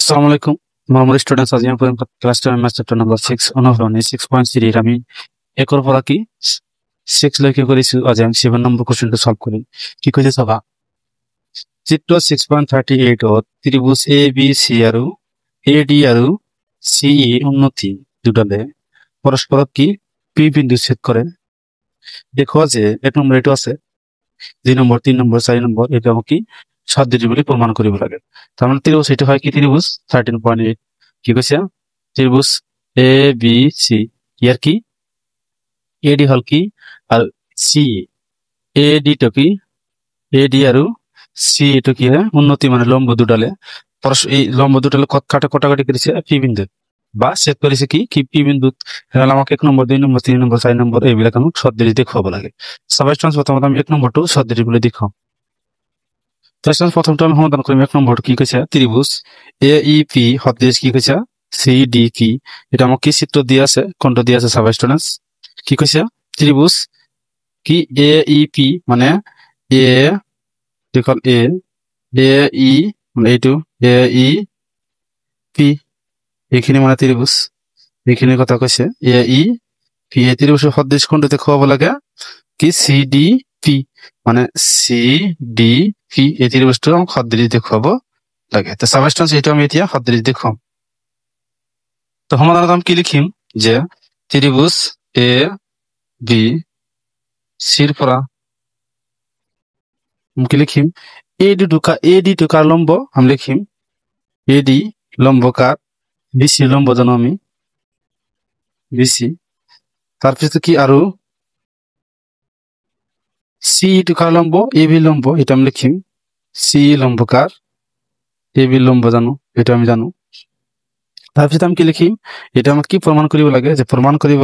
আসসালামু আলাইকুম মৰমৰ ষ্টুডেণ্টছ আজি আমি ক্লাছ 10 ম্যাথ চেপ্টাৰ নম্বৰ 6 অনুসৰণি 6.3 আমি একৰ পৰা কি 6 লৈকে কৰিছো আজি আমি 7 নম্বৰ কোৱেশ্চনটো সলভ কৰিম কি কৈছে চাবা চিত্ৰ 6.38 ত ত্ৰিভুজ ABC আৰু AD আৰু CE উন্নতি দুটালে পৰস্পৰক কি P বিন্দু ছেদ কৰে দেখো যে এক নম্বৰ এটো আছে 2 নম্বৰ 3 নম্বৰ 4 নম্বৰ এটা কি সদৃশ বুলি প্ৰমাণ কৰিব লাগে তার মানে ত্রিভুজ এটা হয় কি ত্রিভুজ 13.8 কি কৈছে ত্রিভুজ ABC ইয়ার কি AD হল কি আর CE AD তো কি AD আৰু CE তো কি হয় উন্নতি মানে লম্ব দুটালে এই লম্ব দুটালে কাটাকাটি করেছে P বিন্দু বা ছেদ করেছে কি P বিন্দুত তাহলে আমাকে 1 নম্বর 2 নম্বর 3 নম্বর 4 নম্বর এইবিলাক আমাক সদৃশ দেখাব লাগে সাবস্টেন্স প্রথমত আমি 1 নম্বরটো সদৃশ বলে দেখাও প্রথমটা আমি সমাধান কৰিম 1 নম্বৰ কি কৈছে ত্ৰিভুজ AEP সদৃশ কি কৈছে CDP এটা আমাক কি চিত্ৰ দিয়া আছে কোনটো দিয়া আছে সাবস্টেন্স কি কৈছে ত্রিভুজ কি AEP মানে A দেখল AE মানে এইটো AEP এইখিনি মানে ত্রিভুজ এইখিনি কথা কৈছে AEP এই ত্ৰিভুজৰ সদৃশ কোনটোতে খুৱাব লাগে কি CDP মানে CDP এই ত্রিভুজটো সদৃশ দেখাব লাগে তো সাবস্টেন্স এটা আমি এতিয়া সদৃশ দেখাম তো সমাধানত আমি কি লিখিম যে ত্রিভুজ AB সির পৰা আমি কি লিখিম AD to কার লম্ব আমি লিখিম AD লম্ব কার BC লম্ব জানো আমি BC তারপরে কি আৰু CE to কার লম্ব AB লম্ব এটা আমি লিখিম CE লম্ব কার AB লম্ব জানো এটা আমি জানো তারপরে আমি কি লিখিম এটা আমাক কি প্রমাণ কৰিব লাগে যে প্ৰমাণ কৰিব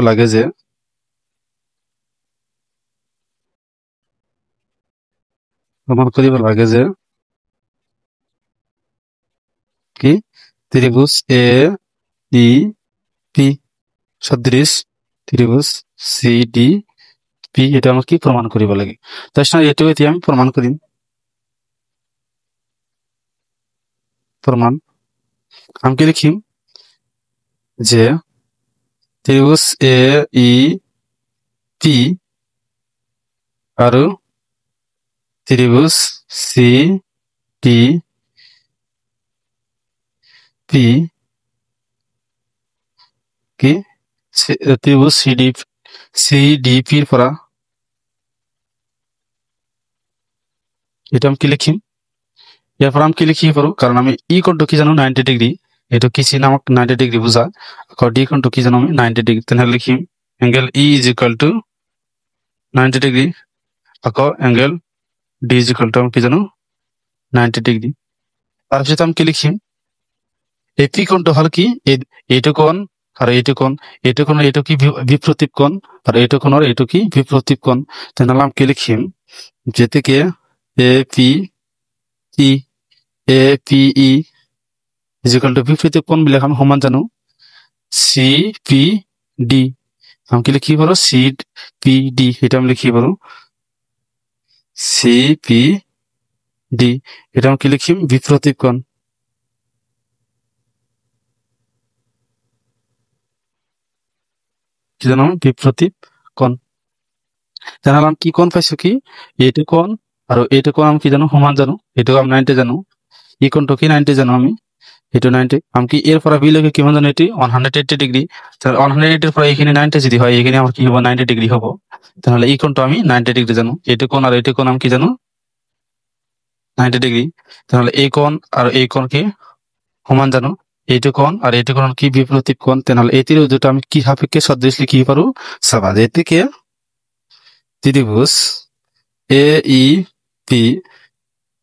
লাগে যে কি ত্ৰিভুজ AEP সদৃশ ত্ৰিভুজ CDP এটা আমাক কি প্ৰমাণ কৰিব লাগে তাৰ সাথে এটাও এতিয়া আমি প্ৰমাণ কৰিম প্ৰমাণ আমি কি লিখিম যে ত্ৰিভুজ AEP আৰু ত্ৰিভুজ CDP কি ত্ৰিভুজ CDP এৰ পৰা এটা আমি কি লিখিম এরপর আমি কি লিখিব পারো কারণ আমি ই কোণটো কি জানো 90 ডিগ্রি এটা কি চিহ্ন আমাক 90 ডিগ্রি বুঝা আর ডি কোণটো কি জানো আমি 90 ডিগ্রি তাহলে লিখিম অ্যাঙ্গেল E = 90 ডিগ্রি আর অ্যাঙ্গেল D = আমি কি জানো 90 ডিগ্রি তারপর আমি কি লিখিম এই পি কোণটো হল কি এইটো কোণ আর এইটো কোণ এইটো কি বিপরীত কোণ আর এইটো কোণৰ এইটো কি বিপরীত কোণ তাহলে আমি কি লিখিম যেটিকে APE বিপরীত কোণ বিলাক আমি সমান জানো CPD আমি কি লিখিব পাৰো CPD এটা আমি লিখিব পাৰো CPD এটা আমি কি লিখিম বিপরীত কোণ কি জানো বিপরীত কোণ তাহলে আমি কি কোণ পাইছো কি এইটো কোণ আর এইটো কোণ আমি কি জানো সমান জানো এইটো আমি 90 জানো ই কোণটো কি 90 জানো আমি এইটো 90 আমি কি এর পৰা বি লৈকে কিমান জানো এটি 180 ডিগ্ৰি তাহলে 180 এৰ পৰা এইখিনি 90 যদি হয় এইখিনি আমার কি হবে 90 ডিগ্রি হবে তাহলে এই কোণটো আমি 90 ডিগ্রি জানো এইটো কোণ আর এইটো কোণ আমি কি জানো 90 ডিগ্রি তাহলে এই কোণ আর এই কোণ কি সমান জানো এইটো কোণ আর এইটো কোণ কি বিপরীত কোণ তাহলে এই ত্রিভুজ দুটো আমি কি সাপেক্ষে সদৃশ লিখিব পাৰো চাবা এটিকে ত্রিভুজ AEP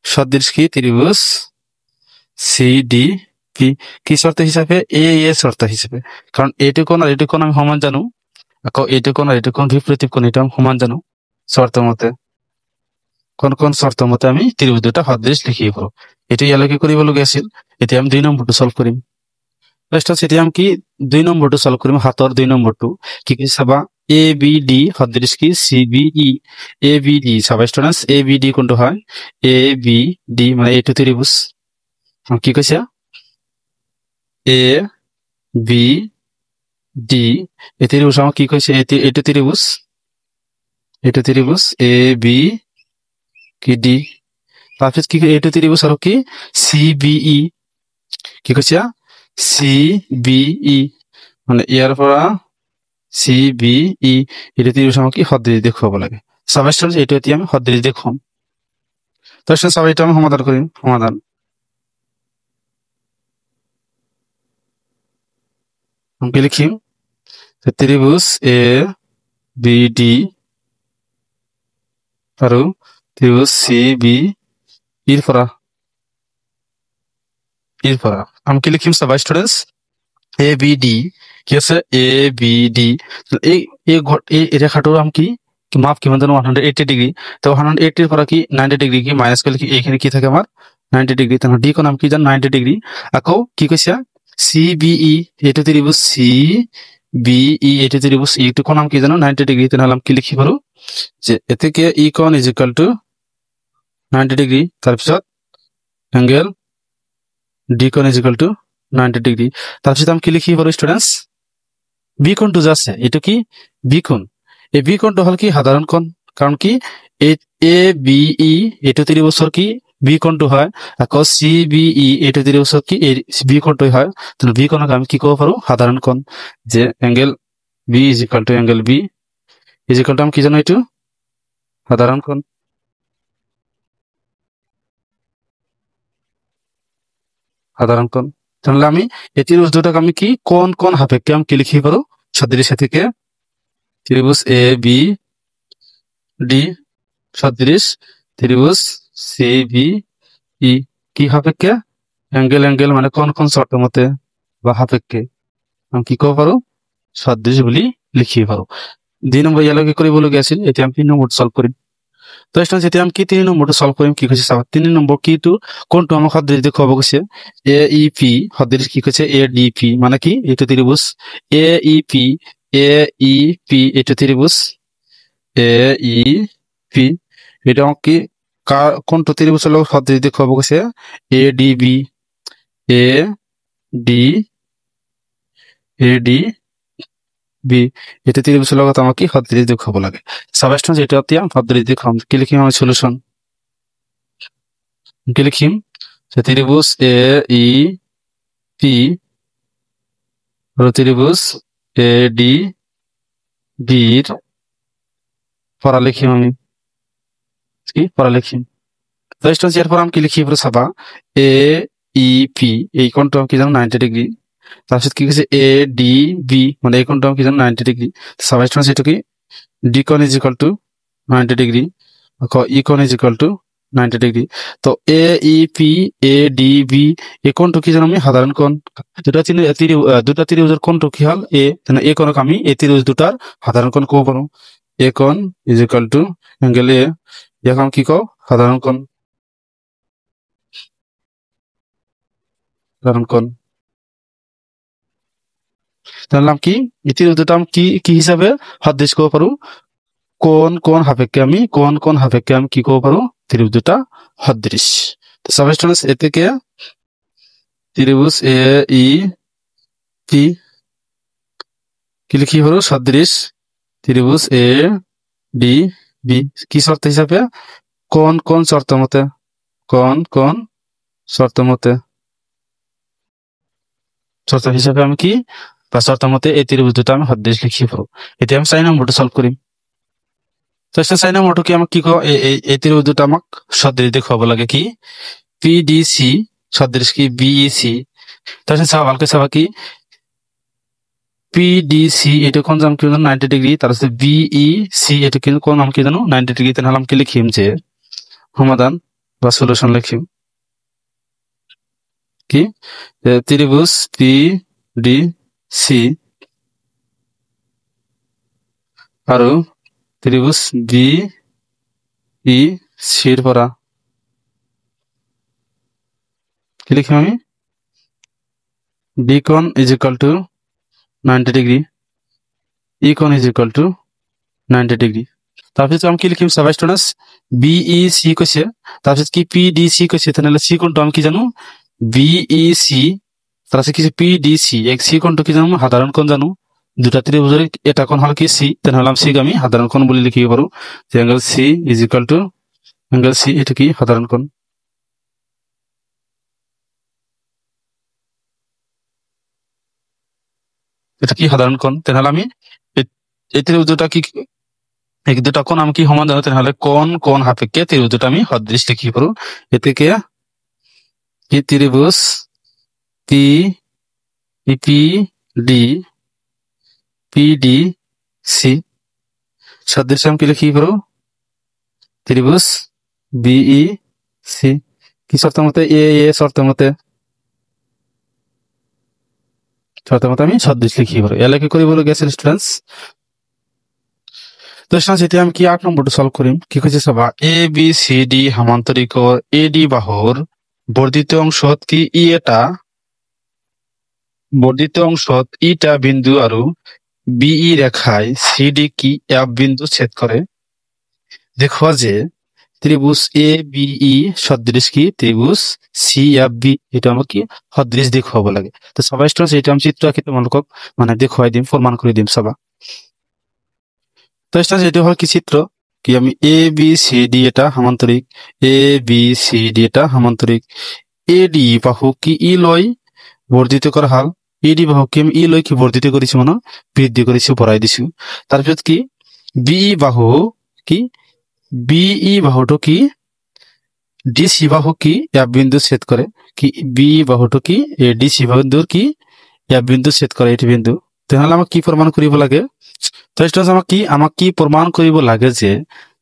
সদৃশ কি ত্রিভুজ CDP কি শর্ত হিসাবে এ শর্ত হিসাবে কারণ এইটো কোণ আর এইটো কোণ আমি সমান জানো আকৌ এইটো কোণ আর এইটো কোণ বিপরীত কোণ এটা আমি সমান জানো শর্ত মতে কোন শর্ত মতে আমি ত্রিভুজ দুটা সদৃশ লিখিব পাৰো এটো ইয়ালৈকে কৰিবলগীয়া আছিল এতিয়া আমি 2 নম্বৰটো সলভ কৰিম ফাৰ্স্ট এতিয়া আমি কি 2 নম্বৰটো সলভ কৰিম হাতৰ 2 নম্বৰটো কি কি চাবা ABD সদৃশ কি CBE ABD সাবস্টেন্স ABD কোনটো হয় ABD মানে এইটো ত্রিভুজ কি কৈছে এ বি ডি এই ত্রিভুজ আমার কি কইছে এটা ত্রিভুজ এ বি কি ডি তারপর কি এটা ত্রিভুজ আর কি সি বি ই কি কইছে সি বি ই মানে ইয়ার পরা সি বি ই এটা ত্রিভুজ আমার কি হদ্দিশ দেখাবো লাগে সাবস্টেন্স এটা আমি হদ্দিশ দেখাম তো সবাই এটা আমি সমাধান করি সমাধান আমি লিখি ত্রিভুজ এ বি ডি আর ত্রিভুজ সি বি ইর পরা আমি কি লিখিম সবাই স্টুডেন্টস এ বি ডি কি আছে এ বি ডি এই এই রেখাটার আমি কি মাপ কি মানে 180 ডিগ্রি তো 180 এর পরে কি 90 ডিগ্রি কি মাইনাস করলে কি এখানে কি থাকে আমার 90 ডিগ্রি তাহলে ডি কোণ আমি কি জান 90 ডিগ্রি আকো কি কইছে সি বি ই এটা ত্রিভুজ সি বি ই এটা ত্রিভুজ ই টু কোণ আমি কি জানো 90 ডিগ্রি তাহলে আমি কি লিখি পারো যে এতে কি ই কোণ ইজ ইকুয়াল টু 90 ডিগ্রি তারপর অ্যাঙ্গেল ডি কোণ ইজ ইকুয়াল টু 90 ডিগ্রি তারপর আমি কি লিখি পারো স্টুডেন্টস বি কোণটো যে আছে এটা কি বি কোণ এই বি কোণটো হল কি সাধারণ কোণ কারণ কি এ বি ই এটা ত্রিভুজের কি বি কোণটো হয় আকৌ সি বি ই এটা ত্রিভুজের কি বি কোণটোই হয় তাহলে বি কোণক আমি কি করব পারো সাধারণ কোণ যে angle B is equal to angle B is equal to আমি কি জানো এটা সাধারণ কোণ তাহলে আমি এই ত্রিভুজ দুটাকে আমি কি কোন কোন সাপেক্ষে আমি কি লিখি পারো সদৃশ থেকে ত্রিভুজ এ বি ডি সদৃশ ত্রিভুজ সি বি ই কি সাপেক্ষে অ্যাঙ্গেল মানে কোন কোন শর্ত মতে বা সাপেক্ষে আমি কি করব পারো সদৃশ বলি লিখি পারো 2 নম্বর ইয়ালকে কৰিবলগীয়া আছিল এতিয়া আমি 3 নম্বৰ সলভ কৰিম তো স্টুডেন্টস এতিয়া আমি কি 3 নম্বৰটো সলভ কৰিম কি কৈছে চাবা 3 নম্বৰ কিটো কোনটো আমাক সদৃশ দেখুৱাব কৈছে এ ই পি সদৃশ কি কৈছে এ ডি পি মানে কি এটা ত্রিভুজ এ ই পি এটা ত্রিভুজ এ ই পি এটা আমাক কি কোনটো ত্রিভুজের লগত সদৃশ দেখুৱাব কৈছে A D B A D B এটা ত্ৰিভুজেৰ লগত আমাক কি সদৃশ দেখুৱাব লাগে সাবস্টেন্স এটা এতিয়া সদৃশ দেখাম কি লিখিম আমি সলিউশন কি লিখিম যে ত্রিভুজ এ ই পি আর ত্রিভুজ এ ডি বি এর পড়া লিখিম আমি কি পড়া লিখিম তো স্টুডেন্টস এরপর আমি কি লিখি পুরো সাবা এ ই পি এই কোণটা কি জানো 90 ডিগ্রি তারপর কি আছে এ ডি বি মানে এই কোণটা কি জানো 90 ডিগ্রি সাবা স্টুডেন্টস এটা কি ডি কোণ is equal to 90 degree E কোণ ইজ ইকুয়াল টু 90 ডিগ্রি তো A E P A D B এই কোণটা কি জানো আমি সাধারণ কোণ দুটা ত্রিভুজের কোণটা কি হল এ তাহলে এ কোণক আমি এই ত্রিভুজ দুটার সাধারণ কোণ কব পারো এ কোণ ইজ ইকুয়াল টু অ্যাঙ্গেল এ এখন কি কও সাধারণ কোণ তাহলে কি এই ত্রিভুজ দুটা আমি কি হিসাবে সদৃশ কব পারো কোন সাপেক্ষে আমি কি কব পারো ত্রিভুজ দুটা সদৃশ তো সাবস্টেন্স এ থেকে ত্রিভুজ এ ই পি কি লিখি পারো সদৃশ ত্রিভুজ এ ডি বি কি শর্ত হিসাবে কোন শর্ত মতে শর্ত হিসাবে আমি কি বা শর্ত মতে এই ত্রিভুজ দুটা আমি সদৃশ লিখি পারো এটা আমি 4 নম্বরটা সলভ করি তো 4 নম্বরটা কি আমাক কি কো এই ত্রিভুজ দুটা আমাক সদৃশ দেখাব লাগে কি পিডিসি সদৃশ কি বিইসি তাহলে চাও ভালকে চাবা কি পিডিসি এটা কোন জাম কি 90 ডিগ্রি তারপর বিইসি এটা কি কোন নাম কি জানো 90 ডিগ্রি তাহলে আমি কি লিখিম যে সমাধান বা সলিউশন লিখিম কি ত্রিভুজ পিডিসি আর ত্রিভুজ বিইসি এর পরা কি লিখিম আমি ডি কোণ is equal to 90 degree E কোণ ইজ ইকুয়াল টু 90 ডিগ্রি তারপর আমি কি লিখিম সবাই স্টুডেন্টস বিইসি কইছে তারপর কি পিডিসি কইছে তাহলে সি কোণটা আমি কি জানো বিইসি তার আছে কিছু পি ডি সি এক সি কোণটো কি জানো সাধারণ কোণ জানো দুটা ত্রিভুজের এটা কোণ হল কি সি তেনেহলে আমি সিকে আমি সাধারণ কোণ বলে লিখিব পাৰো যে angle C is equal to angle C এটা কি সাধারণ কোণ এটা কি সাধারণ কোণ তেনেহলে আমি এই ত্রিভুজটা কি এই দুটা কোণ আমি কি সমান জানো তেনেহলে কোণ কোণ সাপেক্ষে ত্রিভুজটা আমি সদৃশ লিখিব পাৰো এতেকে কি ত্ৰিভুজ পি পি ডি সি সদৃশ আমি কি লিখিব পাৰো ত্ৰিভুজ বিই সি কি শৰ্ত মতে এ শৰ্ত মতে আমি সদৃশ লিখিব পাৰো ইয়ালে কি কৰিবলগীয়া আছিল স্টুডেন্টস তো এতিয়া আমি কি 8 নম্বৰটো সলভ কৰিম কি কৈছে চাবা এ বি সি ডি সমান্তৰিকৰ এ ডি বাহুৰ বৰ্ধিত অংশত কি ই এটা বৰ্ধিত অংশত ইটা বিন্দু আৰু বিই ৰেখাই সি ডি কি এফ বিন্দু ছেদ কৰে দেখুৱা যে ত্ৰিভুজ এ বিই সদৃশ কি ত্ৰিভুজ সি এফ বি এটা আমাক কি সদৃশ দেখুৱাব লাগে তো সবাই স্টুডেন্টস এটা আমি চিত্ৰ আঁকি তোমালোকক মানে দেখুৱাই দিম প্ৰমাণ কৰি দিম সবা তো স্টুডেন্টস এটা হল কি চিত্ৰ কি আমি এ বি সি ডি এটা সমান্তৰিক এ বি সি ডি এটা সমান্তৰিক এ ডি বাহু কি ই লৈ বৰ্ধিত কৰা হল এ ডি বাহু কি আমি ই লৈ কি বৰ্ধিত কৰিছো মানে বৃদ্ধি কৰিছো বঢ়াই দিছো তাৰপিছত কি বিই বাহু কি বিই বাহুটো কি ডি সি বাহু কি এফ বিন্দু ছেদ কৰে কি বিই বাহুটো কি এ ডি সি বিন্দুৰ কি এফ বিন্দু ছেদ কৰে এটি বিন্দু তেনেহলে আমাক কি প্ৰমাণ কৰিব লাগে তো স্টুডেন্টস আমাক কি প্ৰমাণ কৰিব লাগে যে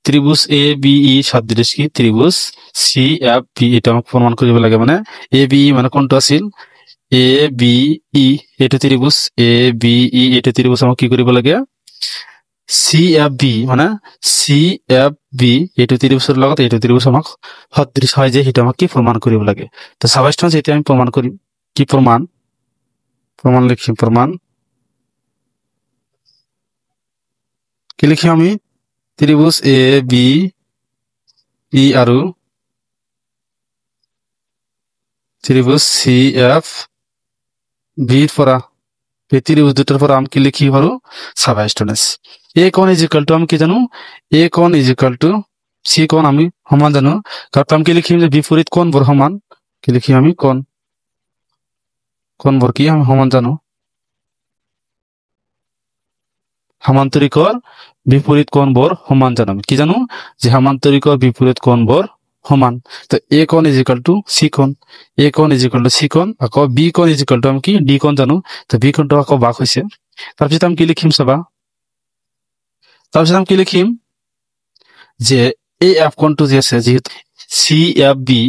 ত্ৰিভুজ এ বিই সদৃশ কি ত্ৰিভুজ সি এফ বি এটা আমাক প্ৰমাণ কৰিব লাগে মানে এ বিই মানে কোনটো আছিল এ বিই এটা ত্রিভুজ এ বিই এটা ত্রিভুজ আমাক কি কৰিব লাগে সি এফ বি মানে সি এফ বি এইটো ত্ৰিভুজৰ লগত এইটো ত্ৰিভুজ আমাক সদৃশ হয় যে সেইটো আমাক কি প্ৰমাণ কৰিব লাগে তো চাবা স্টুডেন্টস এতিয়া আমি প্ৰমাণ কৰিম কি প্ৰমাণ লিখিম প্ৰমাণ কি লিখিম আমি ত্ৰিভুজ এ বি ই আৰু ত্ৰিভুজ সি এফ বিৰ পৰা এই ত্ৰিভুজ দুটাৰ পৰা আমি কি লিখিব পাৰো চাবা স্টুডেন্টস এ কোণ ইজ ইকুয়াল টু আমি কি জানো এ কোণ ইজ ইকুয়াল টু সি কোণ আমি সমান জানো কাৰণ আমি কি লিখিম যে বিপৰীত কোণবোৰ সমান কি লিখিম আমি কোণবোৰ কি আমি সমান জানো সমান্তৰিকৰ বিপৰীত কোণবোৰ সমান জানো কি জানো যে সমান্তৰিকৰ বিপৰীত কোণবোৰ সমান তো এ কোণ ইজ ইকুয়াল টু সি কোণ এ কোণ ইজ ইকুয়াল টু সি কোণ আকৌ বি কোণ ইজ ইকুয়াল টু আমি কি ডি কোণ জানো তো বি কোণটো আকৌ বাক হৈছে তাৰপিছত আমি কি লিখিম চাবা তাৰপিছত আমি কি লিখিম যে এই এফ কোণটো যে আছে যেহেতু সি এফ বি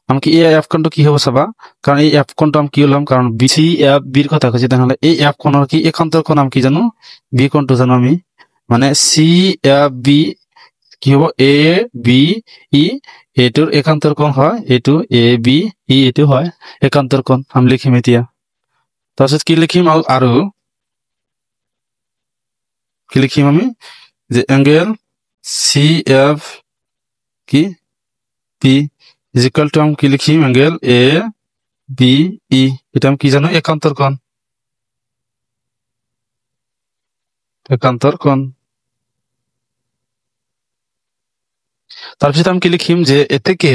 আমি কি এই এফ কোণটো কি হ'ব চাবা কাৰণ এই এফ কোণটো আমি কি লম কাৰণ বি সি এফ বিৰ কথা কৈছে তেনেহলে এই এফ কোণৰ কি একান্তৰ কোণ আমি কি জানো বি কোণটো জানো আমি মানে সি এফ বি কি হ'ব এ বি ই এইটোৰ একান্তৰ কোণ হয় এইটো এ বি ই এইটো হয় একান্তৰ কোণ আমি লিখিম এতিয়া তাৰপিছত কি লিখিম আৰু কি লিখিম আমি যে অ্যাঙ্গেল সি এফ কি পি ইজ ইকুয়াল টু আমি কি লিখিম অ্যাঙ্গেল এ বি ই এটা আমি কি জানো একান্তৰ কোণ তাৰপিছত আমি কি লিখিম যে এতেকে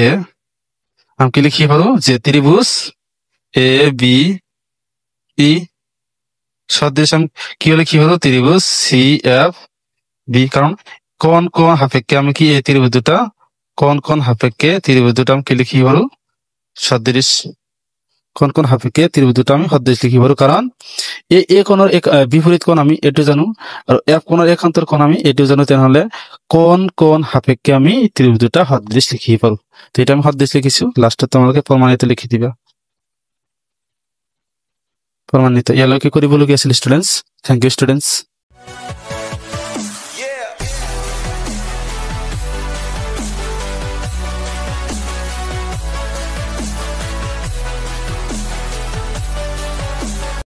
আমি কি লিখিব পাৰো যে ত্ৰিভুজ এ বি ই সদৃশ আমি কি লিখিব পাৰো ত্রিভুজ সি এফ বি কারণ কোন সাপেক্ষে আমি কি এই ত্রিভুজ দুটা কোন সাপেক্ষে ত্রিভুজ দুটা আমি কি লিখিব পাৰো সদৃশ কোন সাপেক্ষে ত্ৰিভুজ দুটা আমি সদৃশ লিখিব পাৰো কাৰণ এই কোণৰ বিপৰীত কোণ আমি এইটো জানো আৰু এফ কোণৰ একান্তৰ কোণ আমি এইটো জানো তেনেহলে কোন সাপেক্ষে আমি ত্ৰিভুজ দুটা সদৃশ লিখিব পাৰো তো এটা আমি সদৃশ লিখিছো লাষ্টত তোমালোকে প্ৰমাণিত লিখি দিবা প্ৰমাণিত ইয়ালৈকে কৰিবলগীয়া আছিল স্টুডেন্টস থ্যাংক ইউ স্টুডেন্টস